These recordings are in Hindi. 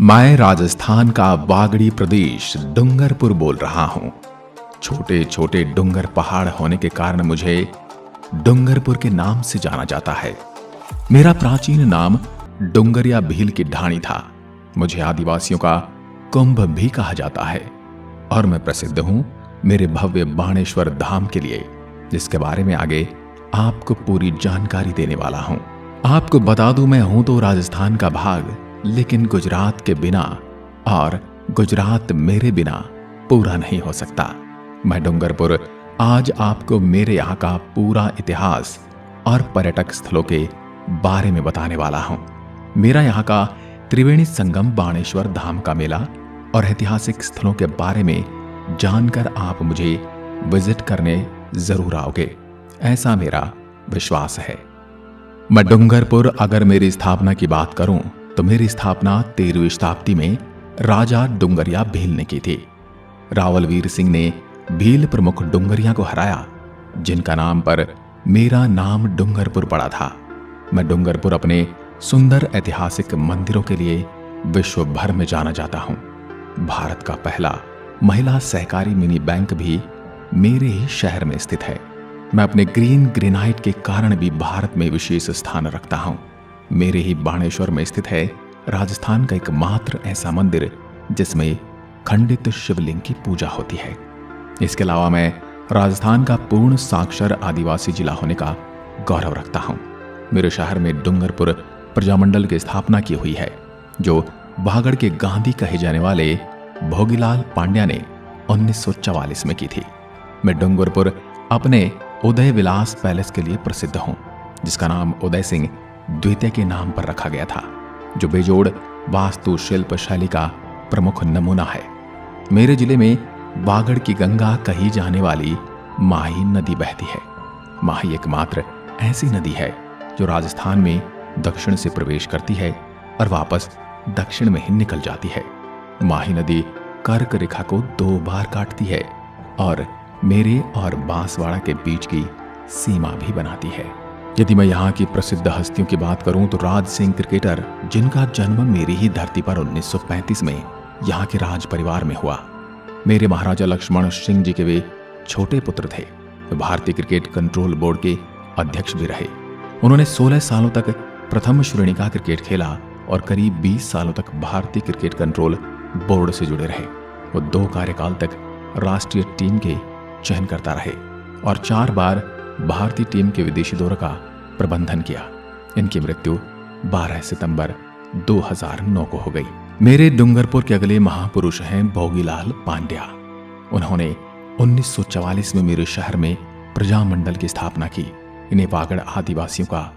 मैं राजस्थान का बागड़ी प्रदेश डूंगरपुर बोल रहा हूँ। छोटे छोटे डूंगर पहाड़ होने के कारण मुझे डूंगरपुर के नाम से जाना जाता है। मेरा प्राचीन नाम डूंगरिया भील की ढाणी था। मुझे आदिवासियों का कुंभ भी कहा जाता है और मैं प्रसिद्ध हूँ मेरे भव्य बाणेश्वर धाम के लिए, जिसके बारे में आगे आपको पूरी जानकारी देने वाला हूँ। आपको बता दूं, मैं हूं तो राजस्थान का भाग, लेकिन गुजरात के बिना और गुजरात मेरे बिना पूरा नहीं हो सकता। मैं डूंगरपुर आज आपको मेरे यहाँ का पूरा इतिहास और पर्यटक स्थलों के बारे में बताने वाला हूँ। मेरा यहाँ का त्रिवेणी संगम बाणेश्वर धाम का मेला और ऐतिहासिक स्थलों के बारे में जानकर आप मुझे विजिट करने जरूर आओगे, ऐसा मेरा विश्वास है। मैं डूंगरपुर अगर मेरी स्थापना की बात करूं तो मेरी स्थापना 13वीं शताब्दी में राजा डूंगरिया भील ने की थी। रावलवीर सिंह ने भील प्रमुख डूंगरिया को हराया, जिनका नाम पर मेरा नाम डूंगरपुर पड़ा था। मैं डूंगरपुर अपने सुंदर ऐतिहासिक मंदिरों के लिए विश्व भर में जाना जाता हूं। भारत का पहला महिला सहकारी मिनी बैंक भी मेरे ही शहर में स्थित है। मैं अपने ग्रीन ग्रेनाइट के कारण भी भारत में विशेष स्थान रखता हूं। मेरे ही बाणेश्वर में स्थित है राजस्थान का एकमात्र ऐसा मंदिर जिसमें खंडित शिवलिंग की पूजा होती है। इसके अलावा मैं राजस्थान का पूर्ण साक्षर आदिवासी जिला होने का गौरव रखता हूं। मेरे शहर में डूंगरपुर प्रजामंडल की स्थापना की हुई है, जो बागड़ के गांधी कहे जाने वाले भोगीलाल पांड्या ने 1944 में की थी। मैं डूंगरपुर अपने उदय विलास पैलेस के लिए प्रसिद्ध हूं, जिसका नाम उदय सिंह द्वितीय के नाम पर रखा गया था, जो बेजोड़ वास्तु शिल्प शैली का प्रमुख नमूना है। मेरे जिले में बागड़ की गंगा कही जाने वाली माही नदी बहती है। माही एकमात्र ऐसी नदी है जो राजस्थान में दक्षिण से प्रवेश करती है और वापस दक्षिण में ही निकल जाती है। माही नदी कर्क रेखा को 2 बार काटती है और मेरे और बांसवाड़ा के बीच की सीमा भी बनाती है। यदि मैं यहाँ की प्रसिद्ध हस्तियों की बात करूं तो राज सिंह क्रिकेटर, जिनका जन्म मेरी ही धरती पर 1935 में यहाँ के राज परिवार में हुआ। मेरे महाराजा लक्ष्मण सिंह जी के वे छोटे पुत्र थे। वे भारतीय क्रिकेट कंट्रोल बोर्ड के अध्यक्ष भी रहे। उन्होंने 16 सालों तक प्रथम श्रेणी का क्रिकेट खेला और करीब 20 सालों तक भारतीय क्रिकेट कंट्रोल बोर्ड से जुड़े रहे। वो 2 कार्यकाल तक राष्ट्रीय टीम के चयन करता रहे और 4 बार भारतीय टीम के विदेशी दौरे का प्रबंधन किया। इनकी मृत्यु 12 सितंबर 2009 को हो गई। मेरे डूंगरपुर के अगले महापुरुष हैं भोगीलाल पांड्या। उन्होंने 1944 में मेरे शहर में प्रजामंडल की स्थापना की। इन्हें बागड़ आदिवासियों का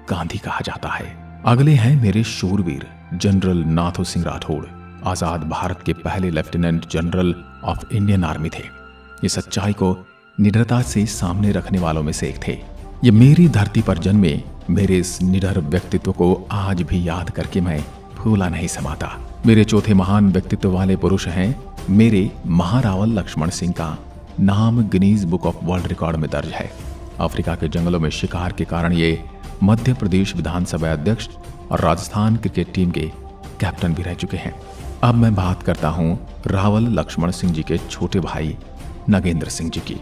गांधी कहा जाता है। अगले हैं मेरे शूरवीर जनरल नाथू सिंह राठौड़। आजाद भारत के पहले lieutenant general of Indian army थे। ये सच्चाई को निडरता से सामने रखने वालों में से एक थे। ये मेरी धरती पर जन्मे मेरे इस निडर व्यक्तित्व को आज भी याद करके मैं भूला नहीं समाता। मेरे चौथे महान व्यक्तित्व वाले पुरुष हैं मेरे महारावल लक्ष्मण सिंह का नाम Guinness book of world record में दर्ज है। अफ्रीका के जंगलों में शिकार के कारण ये मध्य प्रदेश विधानसभा अध्यक्ष और राजस्थान क्रिकेट टीम के कैप्टन भी रह चुके हैं। अब मैं बात करता हूँ रावल लक्ष्मण सिंह जी के छोटे भाई नगेंद्र सिंह जी की।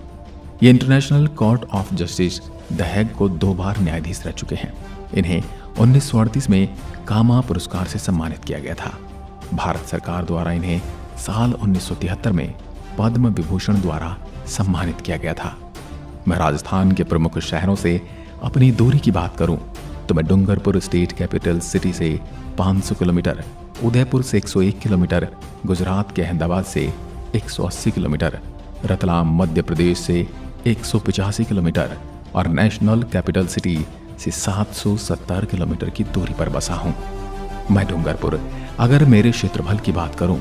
ये international court of justice the Hague को 2 बार न्यायाधीश रह चुके हैं। इन्हें 1938 में कामा पुरस्कार से सम्मानित किया गया था। भारत सरकार द्वारा इन्हें साल 1973 में पद्म विभूषण द्वारा सम्मानित किया गया था। मैं राजस्थान के प्रमुख शहरों से अपनी दूरी की बात करूं तो मैं डूंगरपुर स्टेट कैपिटल सिटी से 500 किलोमीटर, उदयपुर से 101 किलोमीटर, गुजरात के अहमदाबाद से 180 किलोमीटर, रतलाम मध्य प्रदेश से 185 किलोमीटर और नेशनल कैपिटल सिटी से 770 किलोमीटर की दूरी पर बसा हूं। मैं डूंगरपुर अगर मेरे क्षेत्रफल की बात करूं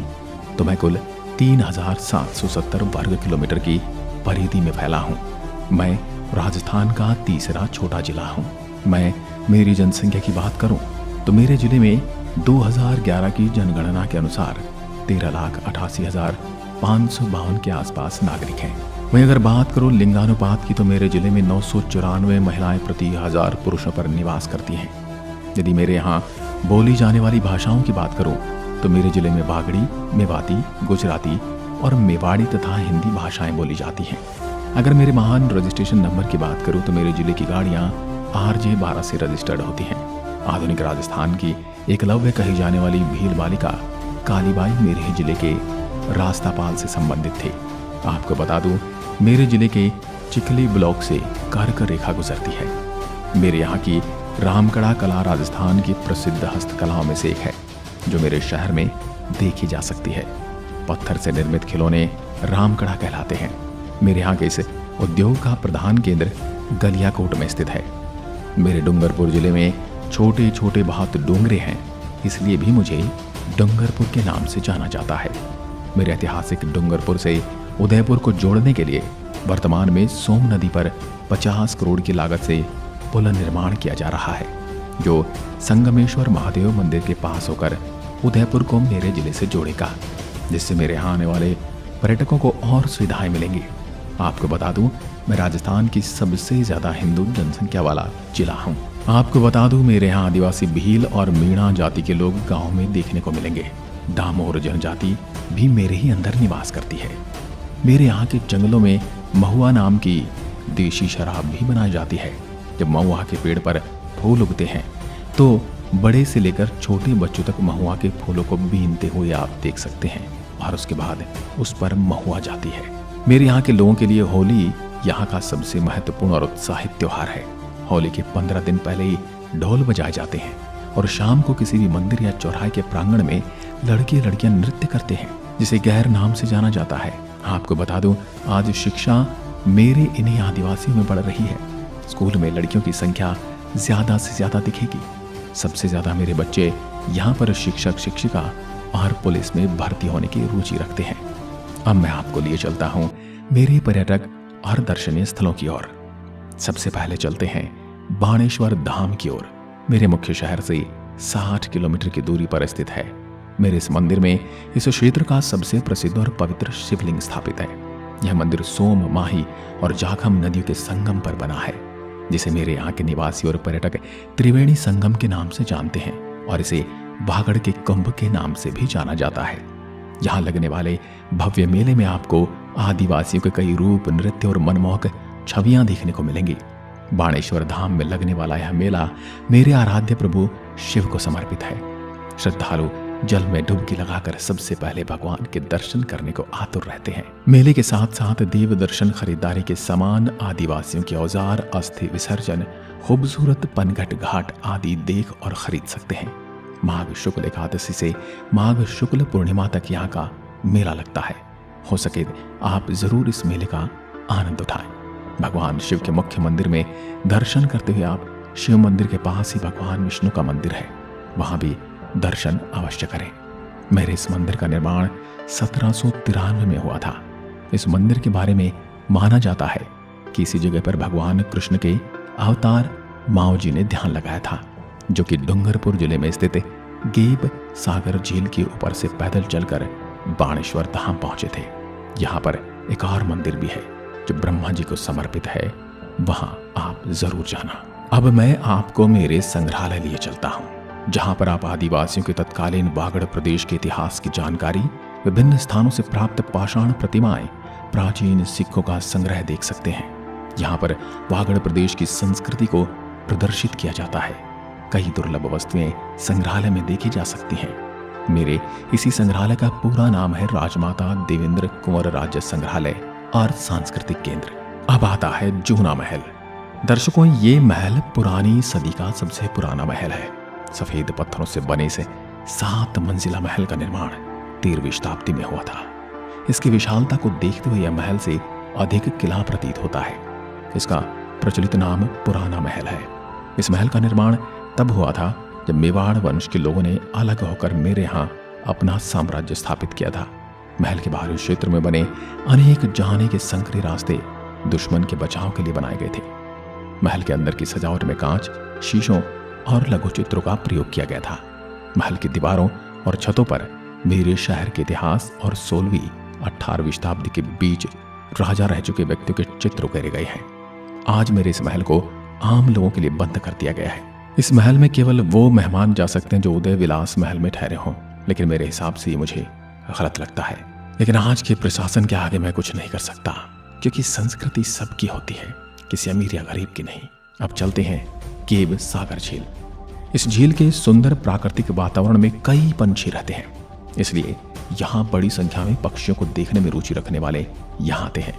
तो मैं कुल 3770 वर्ग किलोमीटर की परिधि में फैला हूं। मैं राजस्थान का तीसरा छोटा जिला हूं। मैं मेरी जनसंख्या की बात करूं तो मेरे जिले में 2011 की जनगणना के अनुसार 13,88,552 के आसपास नागरिक हैं। वहीं अगर बात करूं लिंगानुपात की तो मेरे जिले में 994 महिलाएं प्रति 1000 पुरुषों पर निवास करती हैं। यदि मेरे यहाँ बोली जाने वाली भाषाओं की बात करूं तो मेरे जिले में बागड़ी, मेवाती, गुजराती और मेवाड़ी तथा हिंदी भाषाएं बोली जाती हैं। अगर मेरे महान रजिस्ट्रेशन नंबर की बात करूं तो मेरे जिले की गाड़ियां RJ12 से रजिस्टर्ड होती हैं। आधुनिक राजस्थान की एकलव्य कही जाने वाली भील बालिका कालीबाई मेरे ही जिले के रास्तापाल से संबंधित थे। आपको बता दूं, मेरे जिले के चिखली ब्लॉक से कारकर रेखा गुजरती है। मेरे यहाँ की रामकड़ा कला राजस्थान की प्रसिद्ध हस्तकलाओं में से एक है, जो मेरे शहर में देखी जा सकती है। पत्थर से निर्मित खिलौने रामकड़ा कहलाते हैं। मेरे यहाँ के इस उद्योग का प्रधान केंद्र गलियाकोट में स्थित है। मेरे डूंगरपुर जिले में छोटे छोटे बहुत डोंगरे हैं, इसलिए भी मुझे डूंगरपुर के नाम से जाना जाता है। मेरे ऐतिहासिक डूंगरपुर से उदयपुर को जोड़ने के लिए वर्तमान में सोम नदी पर 50 करोड़ की लागत से पुल निर्माण किया जा रहा है, जो संगमेश्वर महादेव मंदिर के पास होकर उदयपुर को मेरे जिले से जोड़ेगा, जिससे मेरे यहाँ आने वाले पर्यटकों को और सुविधाएं मिलेंगी। आपको बता दूं, मैं राजस्थान की सबसे ज्यादा हिंदू जनसंख्या वाला जिला हूँ। आपको बता दूं, मेरे यहाँ आदिवासी भील और मीणा जाति के लोग गांव में देखने को मिलेंगे। डामोर जनजाति भी मेरे ही अंदर निवास करती है। मेरे यहाँ के जंगलों में महुआ नाम की देशी शराब भी बनाई जाती है। जब महुआ के पेड़ पर फूल उगते हैं तो बड़े से लेकर छोटे बच्चों तक महुआ के फूलों को बीनते हुए आप देख सकते हैं, और उसके बाद उस पर महुआ जाती है। मेरे यहाँ के लोगों के लिए होली यहाँ का सबसे महत्वपूर्ण और उत्साहित त्योहार है। होली के 15 दिन पहले ही ढोल बजाए जाते हैं और शाम को किसी भी मंदिर या चौराहे के प्रांगण में लड़के लड़कियां नृत्य करते हैं, जिसे गैर नाम से जाना जाता है। आपको बता दूं, आज शिक्षा मेरे इन्हीं आदिवासियों में बढ़ रही है। स्कूल में लड़कियों की संख्या ज्यादा से ज्यादा दिखेगी। सबसे ज्यादा मेरे बच्चे यहाँ पर शिक्षक, शिक्षिका और पुलिस में भर्ती होने की रुचि रखते हैं। अब मैं आपको लिए चलता हूँ मेरे पर्यटक और दर्शनीय स्थलों की ओर। सबसे पहले चलते हैं बाणेश्वर धाम की ओर। मेरे मुख्य शहर से 60 किलोमीटर की दूरी पर स्थित है। मेरे इस मंदिर में इस क्षेत्र का सबसे प्रसिद्ध और पवित्र शिवलिंग स्थापित है। यह मंदिर सोम, माही और जाखम नदियों के संगम पर बना है, जिसे मेरे यहाँ के निवासी और पर्यटक त्रिवेणी संगम के नाम से जानते हैं, और इसे बागड़ के कुंभ के नाम से भी जाना जाता है। यहाँ लगने वाले भव्य मेले में आपको आदिवासियों के कई रूप, नृत्य और मनमोहक छवियां देखने को मिलेंगी। बाणेश्वर धाम में लगने वाला यह मेला मेरे आराध्य प्रभु शिव को समर्पित है। श्रद्धालु जल में डुबकी लगाकर सबसे पहले भगवान के दर्शन करने को आतुर रहते हैं। मेले के साथ साथ देव दर्शन, खरीदारी के सामान, आदिवासियों के औजार, अस्थि विसर्जन, खूबसूरत पनघट घाट आदि देख और खरीद सकते हैं। माघ शुक्ल एकादशी से माघ शुक्ल पूर्णिमा तक यहाँ का मेला लगता है। हो सके आप जरूर इस मेले का आनंद उठाएं। भगवान शिव के मुख्य मंदिर में दर्शन करते हुए आप शिव मंदिर के पास ही भगवान विष्णु का मंदिर है, वहां भी दर्शन अवश्य करें। मेरे इस मंदिर का निर्माण 1793 में हुआ था। इस मंदिर के बारे में माना जाता है कि इसी जगह पर भगवान कृष्ण के अवतार माओ जी ने ध्यान लगाया था, जो कि डूंगरपुर जिले में स्थित गेब सागर झील के ऊपर से पैदल चलकर बाणेश्वर धाम पहुंचे थे। यहाँ पर एक और मंदिर भी है जो ब्रह्मा जी को समर्पित है, वहां आप जरूर जाना। अब मैं आपको मेरे संग्रहालय लिए चलता हूँ, जहां पर आप आदिवासियों के तत्कालीन बागड़ प्रदेश के इतिहास की जानकारी, विभिन्न स्थानों से प्राप्त पाषाण प्रतिमाएं, प्राचीन सिक्कों का संग्रह देख सकते हैं। यहाँ पर बागड़ प्रदेश की संस्कृति को प्रदर्शित किया जाता है। कई दुर्लभ वस्तुएं संग्रहालय में देखी जा सकती हैं। मेरे इसी संग्रहालय का पूरा नाम है राजमाता देवेंद्र कुंवर राज्य संग्रहालय और सांस्कृतिक केंद्र। अब आता है जूना महल। दर्शकों, ये महल पुरानी सदी का सबसे पुराना महल है। सफेद पत्थरों से बने से 7 मंजिला महल का निर्माण 13वीं शताब्दी में हुआ था। इसकी विशालता को देखते हुए यह महल से अधिक किला प्रतीत होता है। इसका प्रचलित नाम पुराना महल है। इस महल का निर्माण तब हुआ था जब मेवाड़ वंश के लोगों ने अलग होकर मेरे यहाँ अपना साम्राज्य स्थापित किया था। महल के बाहरी क्षेत्र में बने अनेक जाने के संकरे रास्ते दुश्मन के बचाव के लिए बनाए गए थे। महल के अंदर की सजावट में कांच, शीशों और लघु चित्रों का प्रयोग किया गया था। महल की दीवारों और छतों पर मेरे शहर के इतिहास और 16वीं 18वीं शताब्दी के बीच राजा रह चुके व्यक्तियों के चित्र उकेरे गए हैं। आज मेरे इस महल को आम लोगों के लिए बंद कर दिया गया है। इस महल में केवल वो मेहमान जा सकते हैं जो उदय विलास महल में ठहरे हों, लेकिन मेरे हिसाब से ये मुझे गलत लगता है। लेकिन आज के प्रशासन के आगे मैं कुछ नहीं कर सकता, क्योंकि संस्कृति सबकी होती है, किसी अमीर या गरीब की नहीं। अब चलते हैं केव सागर झील। इस झील के सुंदर प्राकृतिक वातावरण में कई पंछी रहते हैं, इसलिए यहाँ बड़ी संख्या में पक्षियों को देखने में रुचि रखने वाले यहाँ आते हैं।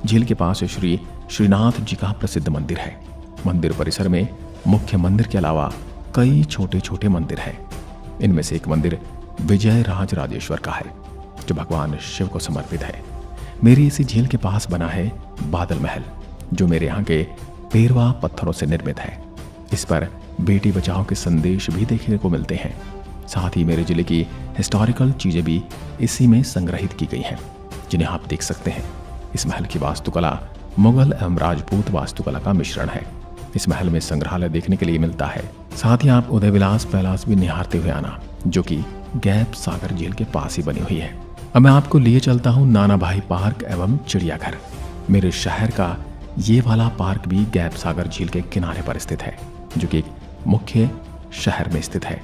झील के पास श्री श्रीनाथ जी का प्रसिद्ध मंदिर है। मंदिर परिसर में मुख्य मंदिर के अलावा कई छोटे छोटे मंदिर हैं। इनमें से एक मंदिर विजय राज राजेश्वर का है, जो भगवान शिव को समर्पित है। मेरी इसी झील के पास बना है बादल महल, जो मेरे यहाँ के पेरवा पत्थरों से निर्मित है। इस पर बेटी बचाओ के संदेश भी देखने को मिलते हैं। साथ ही मेरे जिले की हिस्टोरिकल चीजें भी इसी में संग्रहित की गई हैं, जिन्हें आप देख सकते हैं। इस महल की वास्तुकला मुगल एवं राजपूत वास्तुकला का मिश्रण है। इस महल में संग्रहालय देखने के लिए मिलता है। साथ ही आप उदय विलास पैलेस भी निहारते हुए आना, जो कि गैप सागर झील के पास ही बनी हुई है। अब मैं आपको लिए चलता हूँ नाना भाई पार्क एवं चिड़ियाघर। मेरे शहर का ये वाला पार्क भी गैप सागर झील के किनारे पर स्थित है, जो कि एक मुख्य शहर में स्थित है।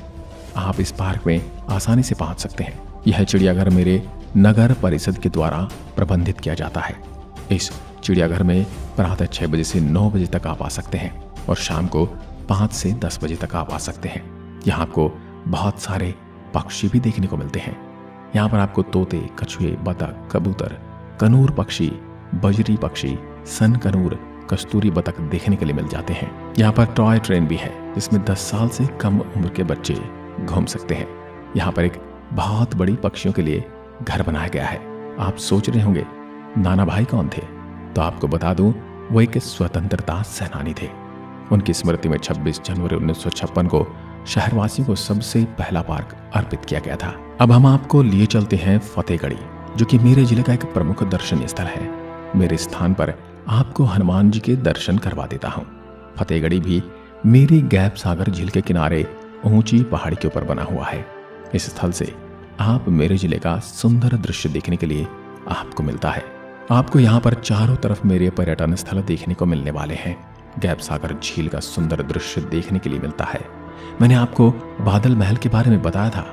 आप इस पार्क में आसानी से पहुंच सकते हैं। यह चिड़ियाघर मेरे नगर परिषद के द्वारा प्रबंधित किया जाता है। इस चिड़ियाघर में प्रातः 6 बजे से 9 बजे तक आप आ सकते हैं और शाम को 5 से 10 बजे तक आप आ सकते हैं। यहाँ आपको बहुत सारे पक्षी भी देखने को मिलते हैं। यहाँ पर आपको तोते, कछुए, बतख, कबूतर, कनूर पक्षी, बजरी पक्षी, सन कनूर, कस्तूरी बतख देखने के लिए मिल जाते हैं। यहाँ पर टॉय ट्रेन भी है, जिसमें 10 साल से कम उम्र के बच्चे घूम सकते हैं। यहाँ पर एक बहुत बड़ी पक्षियों के लिए घर बनाया गया है। आप सोच रहे होंगे नाना भाई कौन थे, तो आपको बता दूं, वो एक स्वतंत्रता सेनानी थे। उनकी स्मृति में 26 जनवरी 1956 को शहरवासियों को सबसे पहला पार्क अर्पित किया गया था। अब हम आपको लिए चलते हैं फतेहगढ़ी, जो कि मेरे जिले का एक प्रमुख दर्शनीय स्थल है। मेरे स्थान पर आपको हनुमान जी के दर्शन करवा देता हूँ। फतेहगढ़ी भी मेरी गैप सागर झील के किनारे ऊंची पहाड़ी के ऊपर बना हुआ है। इस स्थल से आप मेरे जिले का सुंदर दृश्य देखने के लिए आपको मिलता है। आपको यहाँ पर चारों तरफ मेरे पर्यटन स्थल देखने को मिलने वाले हैं। गैप सागर झील का सुंदर दृश्य देखने के लिए मिलता है। मैंने आपको बादल महल के बारे में बताया था,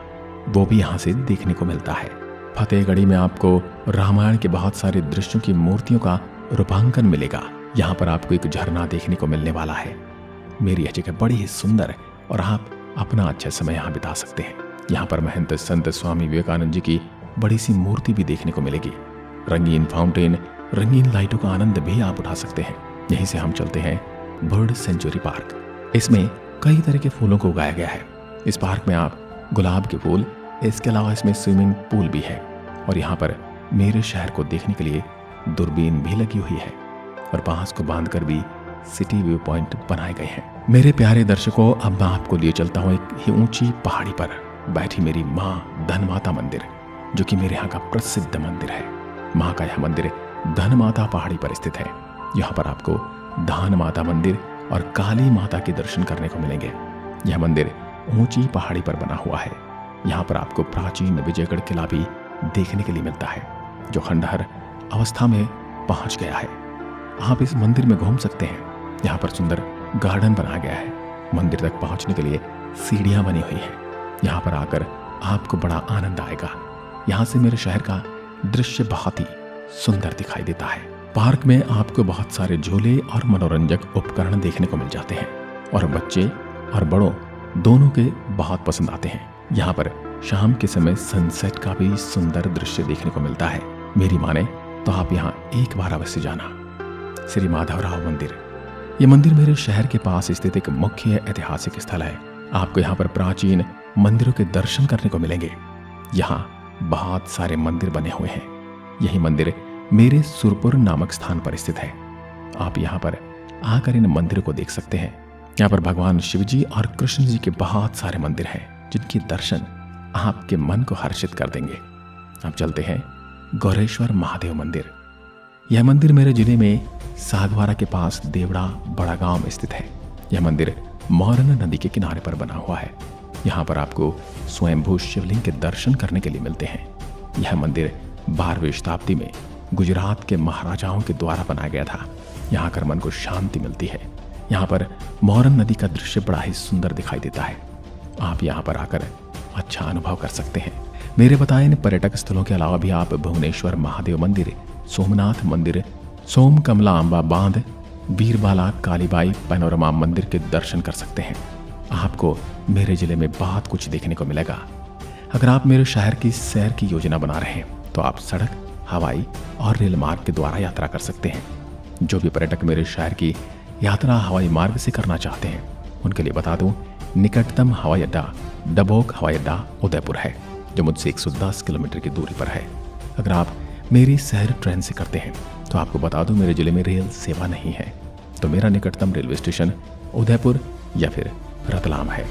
वो भी यहाँ से देखने को मिलता है। फतेहगढ़ी में आपको रामायण के बहुत सारे दृश्यों की मूर्तियों का रूपांकन मिलेगा। यहाँ पर आपको एक झरना देखने को मिलने वाला है। मेरी यह जगह बड़ी ही सुंदर है और आप अपना अच्छा समय यहाँ बिता सकते हैं। यहाँ पर महंत संत स्वामी विवेकानंद जी की बड़ी सी मूर्ति भी देखने को मिलेगी। रंगीन फाउंटेन, रंगीन लाइटों का आनंद भी आप उठा सकते हैं। यहीं से हम चलते हैं बर्ड सेंचुरी पार्क। इसमें कई तरह के फूलों को उगाया गया है। इस पार्क में आप गुलाब के फूल, इसके अलावा इसमें स्विमिंग पूल भी है और यहाँ पर मेरे शहर को देखने के लिए दूरबीन भी लगी हुई है और बांस को बांधकर भी सिटी व्यू पॉइंट बनाए गए हैं। मेरे प्यारे दर्शकों, अब मैं आपको लिए चलता हूँ एक ही ऊंची पहाड़ी पर बैठी मेरी माँ धनमाता मंदिर, जो कि मेरे यहाँ का प्रसिद्ध मंदिर है। माँ का यह मंदिर धनमाता पहाड़ी पर स्थित है। यहाँ पर आपको धान माता मंदिर और काली माता के दर्शन करने को मिलेंगे। यह मंदिर ऊंची पहाड़ी पर बना हुआ है। यहाँ पर आपको प्राचीन विजयगढ़ किला भी देखने के लिए मिलता है, जो खंडहर अवस्था में पहुंच गया है। आप इस मंदिर में घूम सकते हैं। यहाँ पर सुंदर गार्डन बनाया गया है। मंदिर तक पहुंचने के लिए सीढ़ियां बनी हुई है। यहाँ पर आकर आपको बड़ा आनंद आएगा। यहाँ से मेरे शहर का दृश्य बहुत ही सुंदर दिखाई देता है। पार्क में आपको बहुत सारे झूले और मनोरंजक उपकरण देखने को मिल जाते हैं और बच्चे और बड़ों दोनों के बहुत पसंद आते हैं। यहाँ पर शाम के समय सनसेट का भी सुंदर दृश्य देखने को मिलता है। मेरी माने तो आप यहाँ एक बार अवश्य जाना। श्री माधवराव मंदिर, ये मंदिर मेरे शहर के पास स्थित एक मुख्य ऐतिहासिक स्थल है। आपको यहाँ पर प्राचीन मंदिरों के दर्शन करने को मिलेंगे। यहाँ बहुत सारे मंदिर बने हुए हैं। यही मंदिर मेरे सुरपुर नामक स्थान पर स्थित है। आप यहाँ पर आकर इन मंदिरों को देख सकते हैं। यहाँ पर भगवान शिव जी और कृष्ण जी के बहुत सारे मंदिर हैं, जिनके दर्शन आपके मन को हर्षित कर देंगे। अब चलते हैं गौरेश्वर महादेव मंदिर। यह मंदिर मेरे जिले में सागवारा के पास देवड़ा बड़ा गांव में स्थित है। यह मंदिर मोरन नदी के किनारे पर बना हुआ है। यहाँ पर आपको स्वयंभू शिवलिंग के दर्शन करने के लिए मिलते हैं। यह मंदिर 12वीं शताब्दी में गुजरात के महाराजाओं के द्वारा बनाया गया था। यहाँ आकर मन को शांति मिलती है। यहाँ पर मोरन नदी का दृश्य बड़ा ही सुंदर दिखाई देता है। आप यहाँ पर आकर अच्छा अनुभव कर सकते हैं। मेरे बताए इन पर्यटक स्थलों के अलावा भी आप भुवनेश्वर महादेव मंदिर, सोमनाथ मंदिर, सोम कमला अंबा बांध, बीरबाला कालीबाई पैनोरमा मंदिर के दर्शन कर सकते हैं। आपको मेरे जिले में बहुत कुछ देखने को मिलेगा। अगर आप मेरे शहर की सैर की योजना बना रहे हैं तो आप सड़क, हवाई और रेल मार्ग के द्वारा यात्रा कर सकते हैं। जो भी पर्यटक मेरे शहर की यात्रा हवाई मार्ग से करना चाहते हैं उनके लिए बता दूं, निकटतम हवाई अड्डा डबोक हवाई अड्डा उदयपुर है, जो मुझसे 110 किलोमीटर की दूरी पर है। अगर आप मेरी सैर ट्रेन से करते हैं तो आपको बता दूं, मेरे जिले में रेल सेवा नहीं है, तो मेरा निकटतम रेलवे स्टेशन उदयपुर या फिर रतलाम है,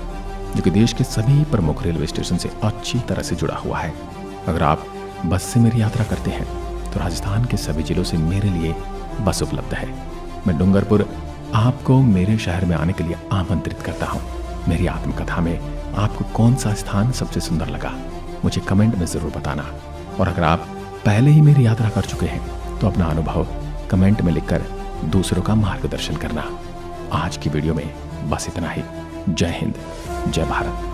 जो कि देश के सभी प्रमुख रेलवे स्टेशन से अच्छी तरह से जुड़ा हुआ है। अगर आप बस से मेरी यात्रा करते हैं तो राजस्थान के सभी जिलों से मेरे लिए बस उपलब्ध है। मैं डूंगरपुर आपको मेरे शहर में आने के लिए आमंत्रित करता हूँ। मेरी आत्मकथा में आपको कौन सा स्थान सबसे सुंदर लगा, मुझे कमेंट में जरूर बताना। और अगर आप पहले ही मेरी यात्रा कर चुके हैं तो अपना अनुभव कमेंट में लिखकर दूसरों का मार्गदर्शन करना। आज की वीडियो में बस इतना ही। जय हिंद, जय भारत।